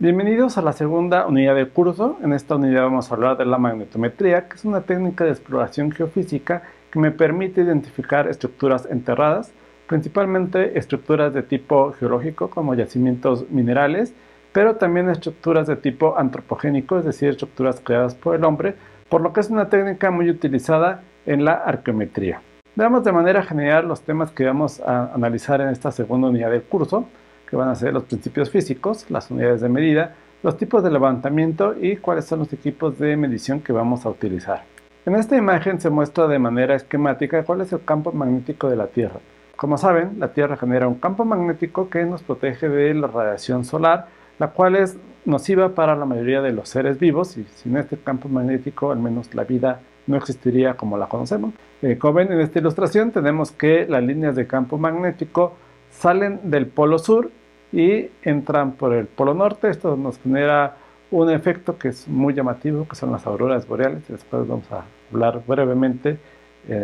Bienvenidos a la segunda unidad del curso. En esta unidad vamos a hablar de la magnetometría, que es una técnica de exploración geofísica que me permite identificar estructuras enterradas, principalmente estructuras de tipo geológico como yacimientos minerales, pero también estructuras de tipo antropogénico, es decir, estructuras creadas por el hombre, por lo que es una técnica muy utilizada en la arqueometría. Veamos de manera general los temas que vamos a analizar en esta segunda unidad del curso, que van a ser los principios físicos, las unidades de medida, los tipos de levantamiento y cuáles son los equipos de medición que vamos a utilizar. En esta imagen se muestra de manera esquemática cuál es el campo magnético de la Tierra. Como saben, la Tierra genera un campo magnético que nos protege de la radiación solar, la cual es nociva para la mayoría de los seres vivos, y sin este campo magnético al menos la vida no existiría como la conocemos. Como ven en esta ilustración tenemos que las líneas de campo magnético salen del polo sur y entran por el polo norte. Esto nos genera un efecto que es muy llamativo, que son las auroras boreales. Después vamos a hablar brevemente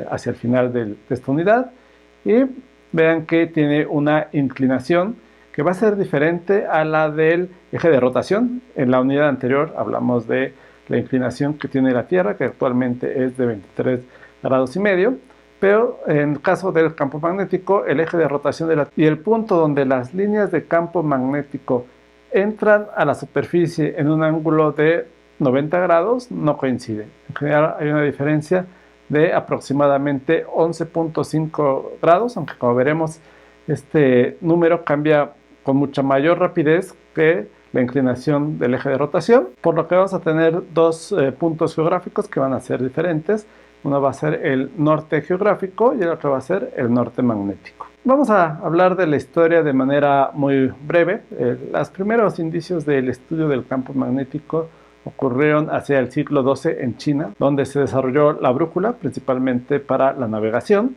hacia el final de esta unidad. Y vean que tiene una inclinación que va a ser diferente a la del eje de rotación. En la unidad anterior hablamos de la inclinación que tiene la Tierra, que actualmente es de 23 grados y medio. Pero en el caso del campo magnético, el eje de rotación y el punto donde las líneas de campo magnético entran a la superficie en un ángulo de 90 grados no coinciden. En general hay una diferencia de aproximadamente 11.5 grados, aunque como veremos este número cambia con mucha mayor rapidez que la inclinación del eje de rotación, por lo que vamos a tener dos puntos geográficos que van a ser diferentes. Uno va a ser el norte geográfico y el otro va a ser el norte magnético. Vamos a hablar de la historia de manera muy breve. Los primeros indicios del estudio del campo magnético ocurrieron hacia el siglo XII en China, donde se desarrolló la brújula, principalmente para la navegación.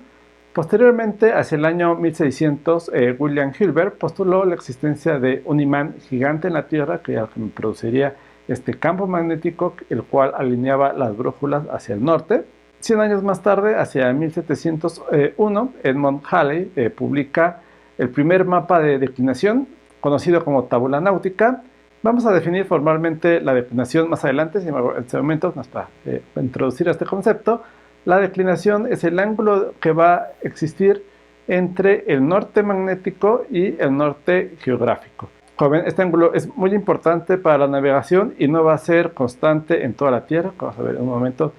Posteriormente, hacia el año 1600, William Hilbert postuló la existencia de un imán gigante en la Tierra que produciría este campo magnético, el cual alineaba las brújulas hacia el norte. 100 años más tarde, hacia 1701, Edmund Halley publica el primer mapa de declinación, conocido como tabula náutica. Vamos a definir formalmente la declinación más adelante, sin embargo, en este momento, para introducir este concepto, la declinación es el ángulo que va a existir entre el norte magnético y el norte geográfico. Como ven, este ángulo es muy importante para la navegación y no va a ser constante en toda la Tierra. Como vamos a ver en un momento,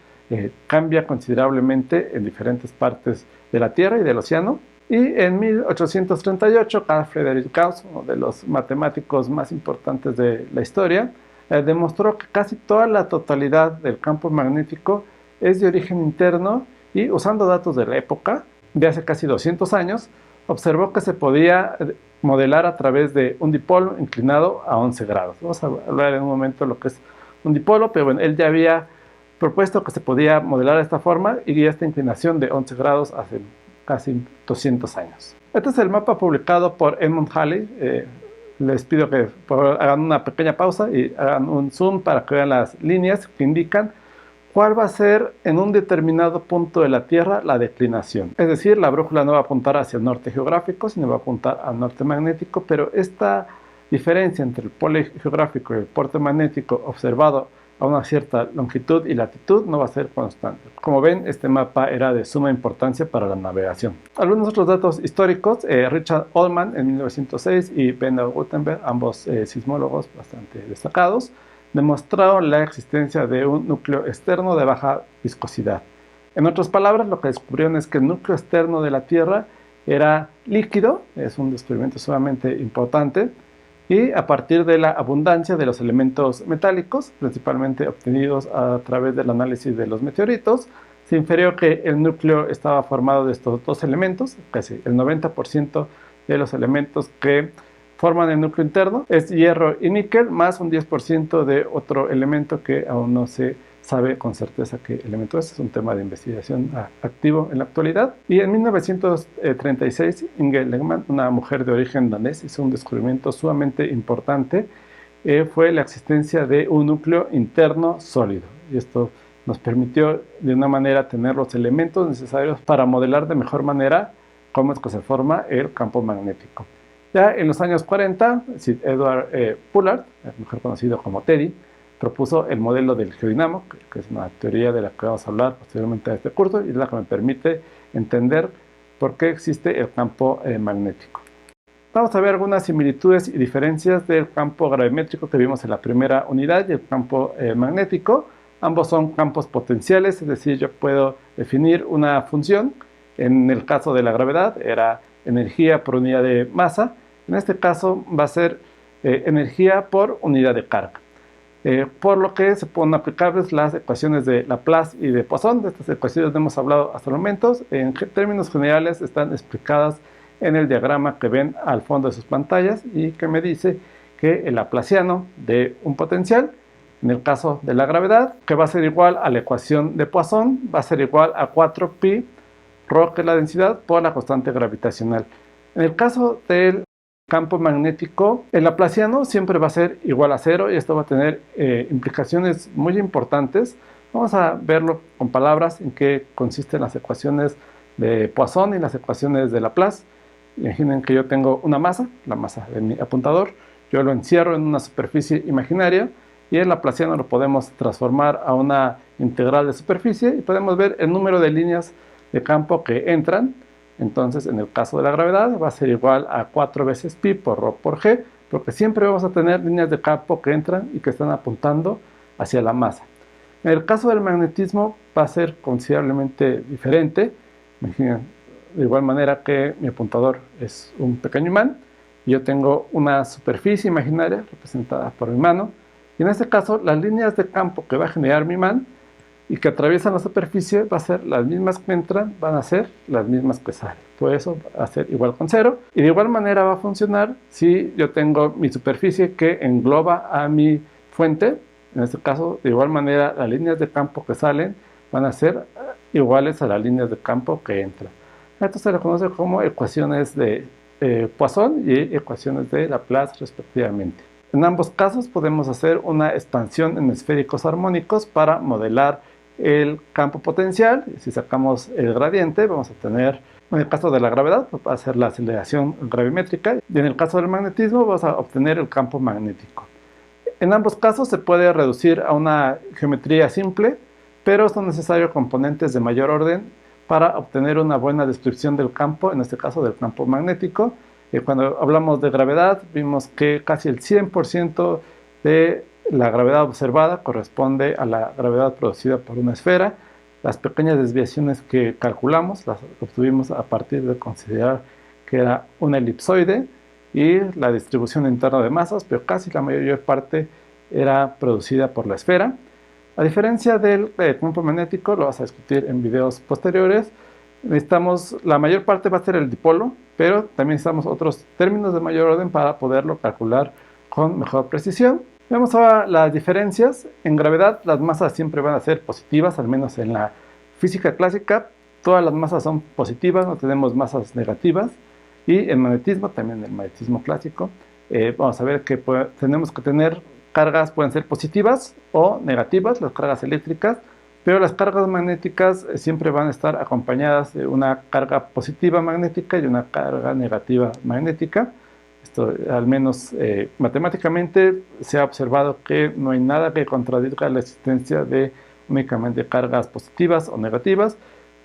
cambia considerablemente en diferentes partes de la Tierra y del océano. Y en 1838, Carl Friedrich Gauss, uno de los matemáticos más importantes de la historia, demostró que casi toda la totalidad del campo magnético es de origen interno, y usando datos de la época, de hace casi 200 años, observó que se podía modelar a través de un dipolo inclinado a 11 grados. Vamos a hablar en un momento de lo que es un dipolo, pero bueno, él ya había propuesto que se podía modelar de esta forma y esta inclinación de 11 grados hace casi 200 años. Este es el mapa publicado por Edmund Halley. Les pido que hagan una pequeña pausa y hagan un zoom para que vean las líneas que indican cuál va a ser en un determinado punto de la Tierra la declinación. Es decir, la brújula no va a apuntar hacia el norte geográfico, sino va a apuntar al norte magnético, pero esta diferencia entre el polo geográfico y el porte magnético observado a una cierta longitud y latitud no va a ser constante. Como ven, este mapa era de suma importancia para la navegación. Algunos otros datos históricos: Richard Oldman en 1906 y Bernard Gutenberg, ambos sismólogos bastante destacados, demostraron la existencia de un núcleo externo de baja viscosidad. En otras palabras, lo que descubrieron es que el núcleo externo de la Tierra era líquido. Es un descubrimiento sumamente importante, y a partir de la abundancia de los elementos metálicos, principalmente obtenidos a través del análisis de los meteoritos, se infirió que el núcleo estaba formado de estos dos elementos. Casi el 90% de los elementos que forman el núcleo interno es hierro y níquel, más un 10% de otro elemento que aún no se sabe con certeza qué elemento es. Es un tema de investigación activo en la actualidad. Y en 1936, Inge Lehmann, una mujer de origen danés, hizo un descubrimiento sumamente importante. Fue la existencia de un núcleo interno sólido. Y esto nos permitió de una manera tener los elementos necesarios para modelar de mejor manera cómo es que se forma el campo magnético. Ya en los años 40, Sir Edward Pollard, mejor conocido como Teddy, propuso el modelo del geodinamo, que es una teoría de la que vamos a hablar posteriormente en este curso, y es la que me permite entender por qué existe el campo magnético. Vamos a ver algunas similitudes y diferencias del campo gravimétrico que vimos en la primera unidad y el campo magnético. Ambos son campos potenciales, es decir, yo puedo definir una función. En el caso de la gravedad era energía por unidad de masa. En este caso va a ser energía por unidad de carga. Por lo que se ponen aplicables las ecuaciones de Laplace y de Poisson. De estas ecuaciones no hemos hablado hasta el momento. En términos generales están explicadas en el diagrama que ven al fondo de sus pantallas y que me dice que el laplaciano de un potencial, en el caso de la gravedad, que va a ser igual a la ecuación de Poisson, va a ser igual a 4pi ρ, que es la densidad, por la constante gravitacional. En el caso del campo magnético, el laplaciano siempre va a ser igual a 0 y esto va a tener implicaciones muy importantes. Vamos a verlo con palabras en qué consisten las ecuaciones de Poisson y las ecuaciones de Laplace. Imaginen que yo tengo una masa, la masa de mi apuntador, yo lo encierro en una superficie imaginaria y el laplaciano lo podemos transformar a una integral de superficie y podemos ver el número de líneas de campo que entran. Entonces, en el caso de la gravedad va a ser igual a 4 veces pi por ρ por g, porque siempre vamos a tener líneas de campo que entran y que están apuntando hacia la masa. En el caso del magnetismo va a ser considerablemente diferente. Imaginen, de igual manera que mi apuntador es un pequeño imán, y yo tengo una superficie imaginaria representada por mi mano, y en este caso las líneas de campo que va a generar mi imán y que atraviesan la superficie va a ser las mismas que entran, van a ser las mismas que salen. Por eso va a ser igual con 0. Y de igual manera va a funcionar si yo tengo mi superficie que engloba a mi fuente. En este caso, de igual manera, las líneas de campo que salen van a ser iguales a las líneas de campo que entran. Esto se le conoce como ecuaciones de Poisson y ecuaciones de Laplace respectivamente. En ambos casos podemos hacer una expansión en esféricos armónicos para modelar el campo potencial. Si sacamos el gradiente, vamos a tener, en el caso de la gravedad, va a ser la aceleración gravimétrica, y en el caso del magnetismo vamos a obtener el campo magnético. En ambos casos se puede reducir a una geometría simple, pero son necesarios componentes de mayor orden para obtener una buena descripción del campo, en este caso del campo magnético. Cuando hablamos de gravedad, vimos que casi el 100% de la gravedad observada corresponde a la gravedad producida por una esfera. Las pequeñas desviaciones que calculamos las obtuvimos a partir de considerar que era una elipsoide y la distribución interna de masas, pero casi la mayor parte era producida por la esfera. A diferencia del campo magnético, lo vas a discutir en videos posteriores, la mayor parte va a ser el dipolo, pero también necesitamos otros términos de mayor orden para poderlo calcular con mejor precisión. Vemos ahora las diferencias. En gravedad las masas siempre van a ser positivas, al menos en la física clásica todas las masas son positivas, no tenemos masas negativas. Y en magnetismo, también en el magnetismo clásico, vamos a ver que tenemos que tener cargas, pueden ser positivas o negativas, las cargas eléctricas, pero las cargas magnéticas siempre van a estar acompañadas de una carga positiva magnética y una carga negativa magnética. Esto, al menos matemáticamente, se ha observado que no hay nada que contradiga la existencia de únicamente cargas positivas o negativas,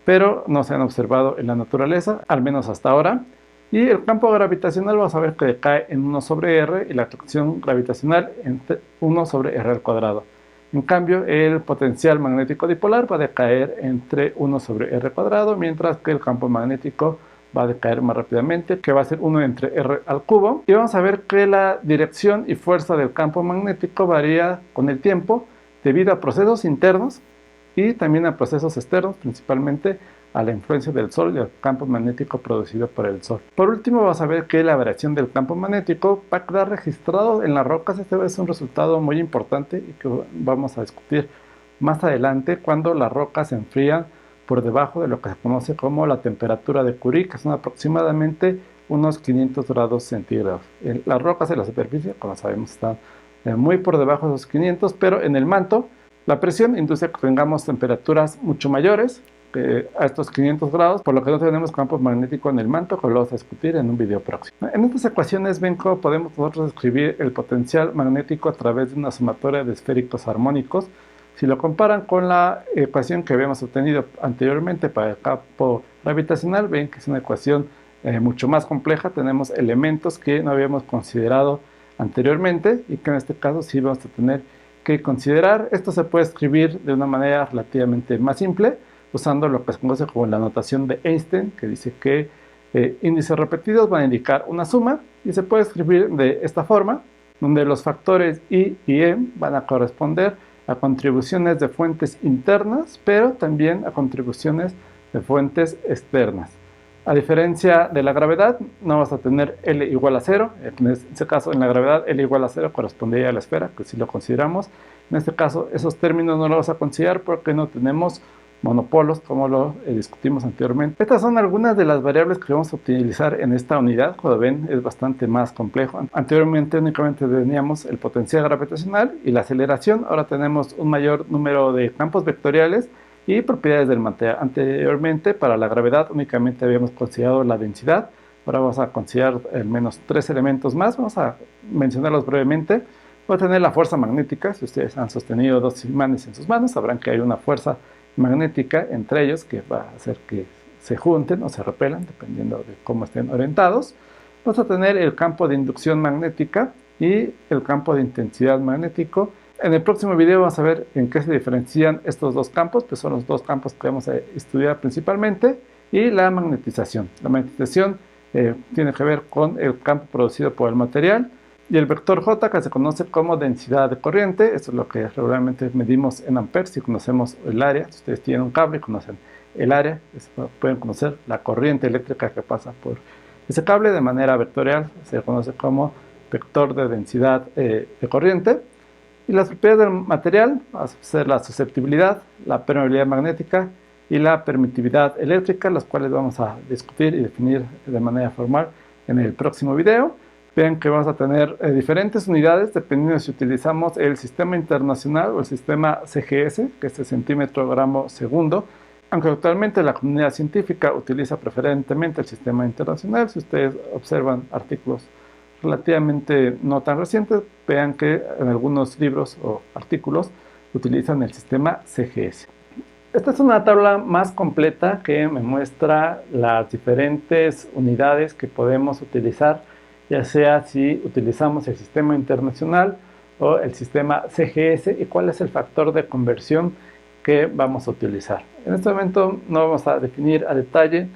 pero no se han observado en la naturaleza, al menos hasta ahora. Y el campo gravitacional vamos a ver que decae en 1 sobre r y la atracción gravitacional en 1 sobre r al cuadrado. En cambio, el potencial magnético dipolar va a decaer entre 1 sobre r cuadrado, mientras que el campo magnético va a decaer más rápidamente, que va a ser 1 entre r al cubo. Y vamos a ver que la dirección y fuerza del campo magnético varía con el tiempo debido a procesos internos y también a procesos externos, principalmente a la influencia del Sol y al campo magnético producido por el Sol. Por último, vamos a ver que la variación del campo magnético va a quedar registrado en las rocas. Este es un resultado muy importante y que vamos a discutir más adelante cuando las rocas se enfrían por debajo de lo que se conoce como la temperatura de Curie, que son aproximadamente unos 500 grados centígrados. Las rocas en la superficie, como sabemos, están muy por debajo de los 500, pero en el manto la presión induce a que tengamos temperaturas mucho mayores, a estos 500 grados, por lo que no tenemos campo magnético en el manto, que lo vamos a discutir en un video próximo. En estas ecuaciones ven cómo podemos nosotros escribir el potencial magnético a través de una sumatoria de esféricos armónicos. Si lo comparan con la ecuación que habíamos obtenido anteriormente para el campo gravitacional, ven que es una ecuación mucho más compleja. Tenemos elementos que no habíamos considerado anteriormente y que en este caso sí vamos a tener que considerar. Esto se puede escribir de una manera relativamente más simple, usando lo que se conoce como la notación de Einstein, que dice que índices repetidos van a indicar una suma, y se puede escribir de esta forma, donde los factores I y M van a corresponder a contribuciones de fuentes internas, pero también a contribuciones de fuentes externas. A diferencia de la gravedad, no vas a tener L igual a 0. En este caso, en la gravedad, L igual a 0 correspondería a la esfera, que si lo consideramos. En este caso, esos términos no los vas a considerar porque no tenemos monopolos, como lo discutimos anteriormente. Estas son algunas de las variables que vamos a utilizar en esta unidad. Como ven, es bastante más complejo. Anteriormente únicamente teníamos el potencial gravitacional y la aceleración. Ahora tenemos un mayor número de campos vectoriales y propiedades del material. Anteriormente, para la gravedad únicamente habíamos considerado la densidad. Ahora vamos a considerar al menos 3 elementos más. Vamos a mencionarlos brevemente. Vamos a tener la fuerza magnética. Si ustedes han sostenido 2 imanes en sus manos, sabrán que hay una fuerza magnética entre ellos que va a hacer que se junten o se repelan, dependiendo de cómo estén orientados. Vamos a tener el campo de inducción magnética y el campo de intensidad magnético. En el próximo video vamos a ver en qué se diferencian estos dos campos, pues son los dos campos que vamos a estudiar principalmente, y la magnetización. La magnetización tiene que ver con el campo producido por el material, y el vector J, que se conoce como densidad de corriente. Esto es lo que regularmente medimos en amperes si conocemos el área. Si ustedes tienen un cable y conocen el área, pueden conocer la corriente eléctrica que pasa por ese cable de manera vectorial. Se conoce como vector de densidad de corriente. Y las propiedades del material van a ser la susceptibilidad, la permeabilidad magnética y la permitividad eléctrica, las cuales vamos a discutir y definir de manera formal en el próximo video. Vean que vamos a tener diferentes unidades dependiendo de si utilizamos el sistema internacional o el sistema CGS, que es el centímetro gramo segundo, aunque actualmente la comunidad científica utiliza preferentemente el sistema internacional. Si ustedes observan artículos relativamente no tan recientes, vean que en algunos libros o artículos utilizan el sistema CGS. Esta es una tabla más completa que me muestra las diferentes unidades que podemos utilizar, ya sea si utilizamos el sistema internacional o el sistema CGS, y cuál es el factor de conversión que vamos a utilizar. En este momento no vamos a definir a detalle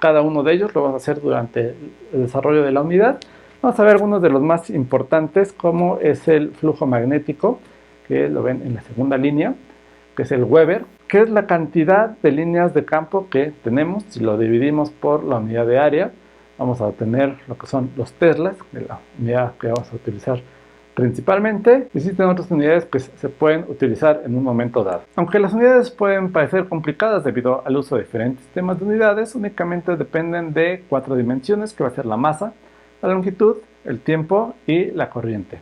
cada uno de ellos, lo vamos a hacer durante el desarrollo de la unidad. Vamos a ver algunos de los más importantes, como es el flujo magnético, que lo ven en la segunda línea, que es el Weber, que es la cantidad de líneas de campo que tenemos. Si lo dividimos por la unidad de área, vamos a obtener lo que son los teslas, de la unidad que vamos a utilizar principalmente. Existen otras unidades que se pueden utilizar en un momento dado. Aunque las unidades pueden parecer complicadas debido al uso de diferentes sistemas de unidades, únicamente dependen de 4 dimensiones, que va a ser la masa, la longitud, el tiempo y la corriente.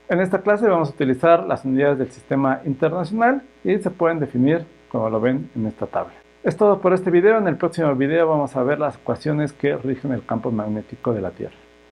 En esta clase vamos a utilizar las unidades del sistema internacional y se pueden definir como lo ven en esta tabla. Es todo por este video. En el próximo video vamos a ver las ecuaciones que rigen el campo magnético de la Tierra.